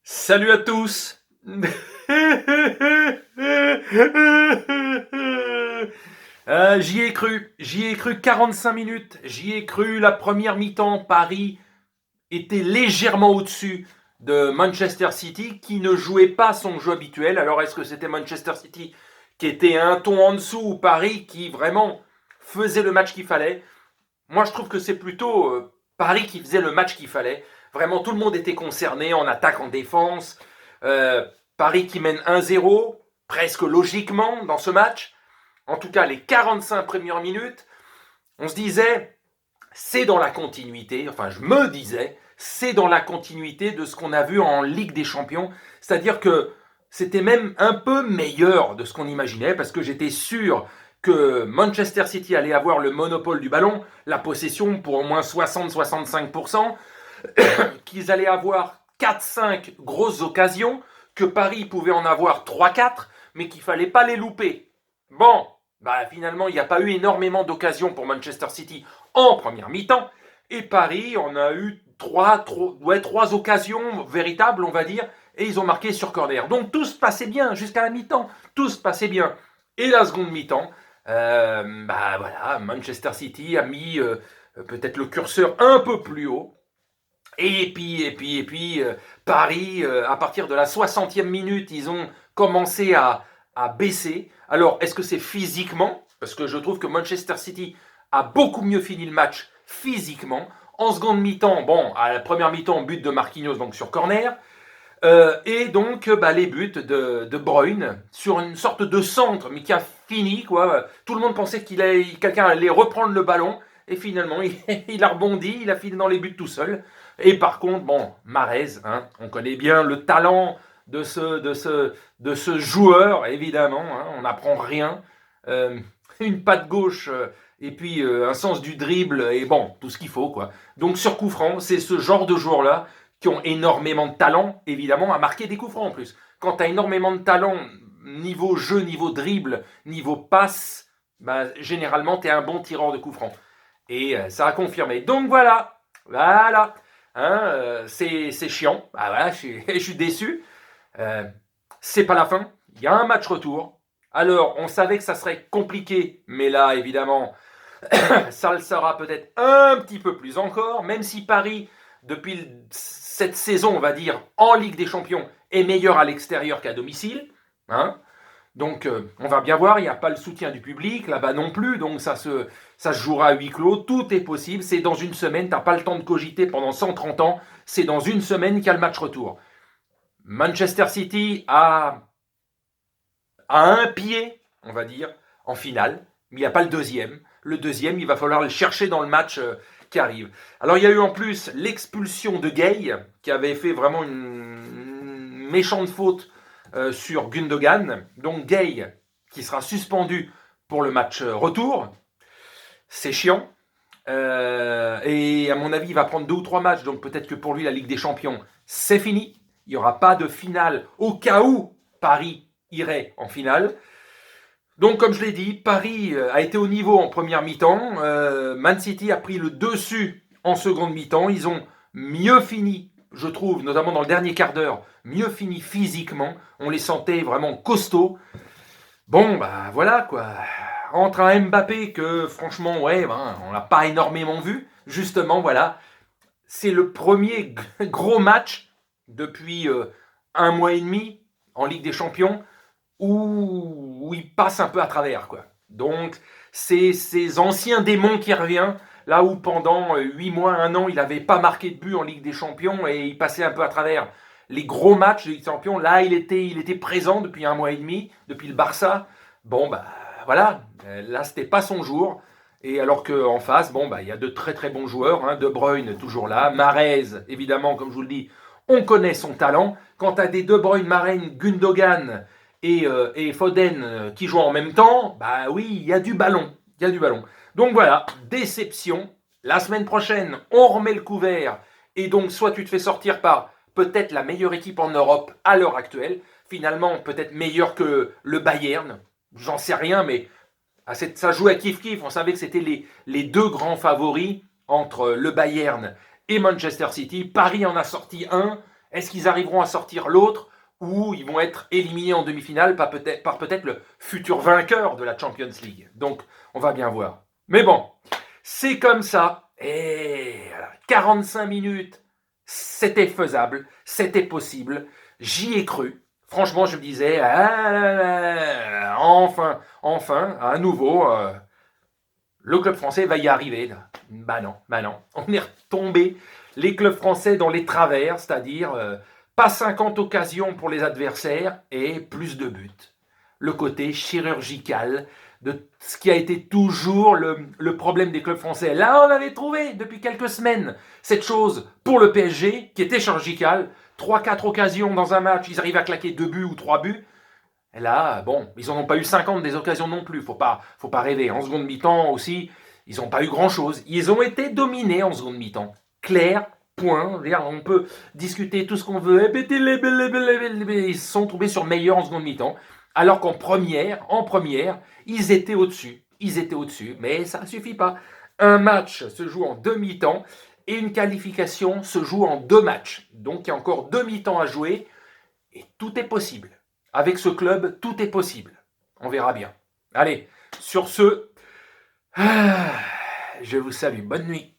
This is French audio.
Salut à tous. J'y ai cru 45 minutes, j'y ai cru la première mi-temps. Paris était légèrement au-dessus de Manchester City qui ne jouait pas son jeu habituel. Alors est-ce que c'était Manchester City qui était un ton en dessous ou Paris qui vraiment faisait le match qu'il fallait? Moi je trouve que c'est plutôt Paris qui faisait le match qu'il fallait. Vraiment tout le monde était concerné en attaque, en défense. Euh, Paris qui mène 1-0, presque logiquement dans ce match. En tout cas, les 45 premières minutes, on se disait, c'est dans la continuité, enfin je me disais, c'est dans la continuité de ce qu'on a vu en Ligue des Champions. C'est-à-dire que c'était même un peu meilleur de ce qu'on imaginait, parce que j'étais sûr que Manchester City allait avoir le monopole du ballon, la possession pour au moins 60-65%, qu'ils allaient avoir 4-5 grosses occasions, que Paris pouvait en avoir 3-4, mais qu'il ne fallait pas les louper. Bon, finalement, il n'y a pas eu énormément d'occasions pour Manchester City en première mi-temps, et Paris en a eu trois occasions véritables, on va dire, et ils ont marqué sur corner. Donc tout se passait bien jusqu'à la mi-temps, tout se passait bien. Et la seconde mi-temps, voilà, Manchester City a mis peut-être le curseur un peu plus haut, et puis, Paris, à partir de la 60e minute, ils ont commencé à baisser. Alors, est-ce que c'est physiquement? Parce que je trouve que Manchester City a beaucoup mieux fini le match physiquement. En seconde mi-temps, bon, à la première mi-temps, but de Marquinhos, donc sur corner. Et donc, les buts de Bruyne sur une sorte de centre, mais qui a fini, quoi. Tout le monde pensait quelqu'un allait reprendre le ballon. Et finalement, il a rebondi, il a fini dans les buts tout seul. Et par contre, bon, Mahrez, hein, on connaît bien le talent de ce joueur, évidemment. Hein, on n'apprend rien. Euh, une patte gauche et puis un sens du dribble et bon, tout ce qu'il faut, quoi. Donc sur coup franc, c'est ce genre de joueurs-là qui ont énormément de talent, évidemment, à marquer des coups francs en plus. Quand tu as énormément de talent, niveau jeu, niveau dribble, niveau passe, généralement, tu es un bon tireur de coups francs. Et ça a confirmé. Donc voilà. Hein, c'est chiant. Voilà, je suis déçu. Euh, c'est pas la fin. Il y a un match retour. Alors, on savait que ça serait compliqué, mais là, évidemment, ça le sera peut-être un petit peu plus encore, même si Paris, depuis cette saison, on va dire, en Ligue des Champions, est meilleur à l'extérieur qu'à domicile. Hein. Donc, on va bien voir, il n'y a pas le soutien du public, là-bas non plus, donc ça se jouera à huis clos, tout est possible, c'est dans une semaine, tu n'as pas le temps de cogiter pendant 130 ans, c'est dans une semaine qu'il y a le match retour. Manchester City a un pied, on va dire, en finale, mais il n'y a pas le deuxième. Le deuxième, il va falloir le chercher dans le match qui arrive. Alors, il y a eu en plus l'expulsion de Gay, qui avait fait vraiment une méchante faute sur Gundogan. Donc, Gay, qui sera suspendu pour le match retour. C'est chiant. Et à mon avis, il va prendre 2 ou 3 matchs. Donc, peut-être que pour lui, la Ligue des Champions, c'est fini. Il n'y aura pas de finale au cas où Paris irait en finale. Donc, comme je l'ai dit, Paris a été au niveau en première mi-temps. Man City a pris le dessus en seconde mi-temps. Ils ont mieux fini, je trouve, notamment dans le dernier quart d'heure, mieux fini physiquement. On les sentait vraiment costauds. Bon, voilà quoi. Entre un Mbappé que, franchement, ouais, on l'a pas énormément vu. Justement, voilà. C'est le premier gros match depuis un mois et demi en Ligue des Champions où il passe un peu à travers, quoi. Donc, c'est ces anciens démons qui reviennent, là où pendant 8 mois, 1 an, il n'avait pas marqué de but en Ligue des Champions et il passait un peu à travers les gros matchs de Ligue des Champions. Là, il était présent depuis un mois et demi, depuis le Barça. Bon, voilà, là, c'était pas son jour. Et alors qu'en face, il y a de très très bons joueurs. Hein. De Bruyne, toujours là. Mahrez, évidemment, comme je vous le dis, on connaît son talent. Quand tu as des De Bruyne, Mahrez, Gundogan et Foden qui jouent en même temps, oui, il y a du ballon. Il y a du ballon. Donc voilà, déception. La semaine prochaine, on remet le couvert. Et donc, soit tu te fais sortir par peut-être la meilleure équipe en Europe à l'heure actuelle. Finalement, peut-être meilleure que le Bayern. J'en sais rien, mais ça jouait à kiff-kiff. On savait que c'était les 2 grands favoris entre le Bayern et Manchester City. Paris en a sorti un. Est-ce qu'ils arriveront à sortir l'autre ou ils vont être éliminés en demi-finale par peut-être le futur vainqueur de la Champions League? Donc, on va bien voir. Mais bon, c'est comme ça. Et 45 minutes, c'était faisable, c'était possible. J'y ai cru. Franchement, je me disais, enfin, à nouveau, le club français va y arriver. Bah non. On est retombé, les clubs français, dans les travers, c'est-à-dire pas 50 occasions pour les adversaires et plus de buts. Le côté chirurgical de ce qui a été toujours le problème des clubs français. Là, on avait trouvé depuis quelques semaines cette chose pour le PSG qui était chirurgicale. 3-4 occasions dans un match, ils arrivent à claquer 2 buts ou 3 buts. Et là, bon, ils n'en ont pas eu 50 des occasions non plus, faut pas rêver. En seconde mi-temps aussi, ils n'ont pas eu grand-chose. Ils ont été dominés en seconde mi-temps. Clair, point. On peut discuter tout ce qu'on veut. Ils se sont trouvés sur meilleur en seconde mi-temps. Alors qu'en première, ils étaient au-dessus. Mais ça ne suffit pas. Un match se joue en demi-temps et une qualification se joue en 2 matchs. Donc il y a encore 2 mi-temps à jouer et tout est possible. Avec ce club, tout est possible. On verra bien. Allez, sur ce, je vous salue. Bonne nuit.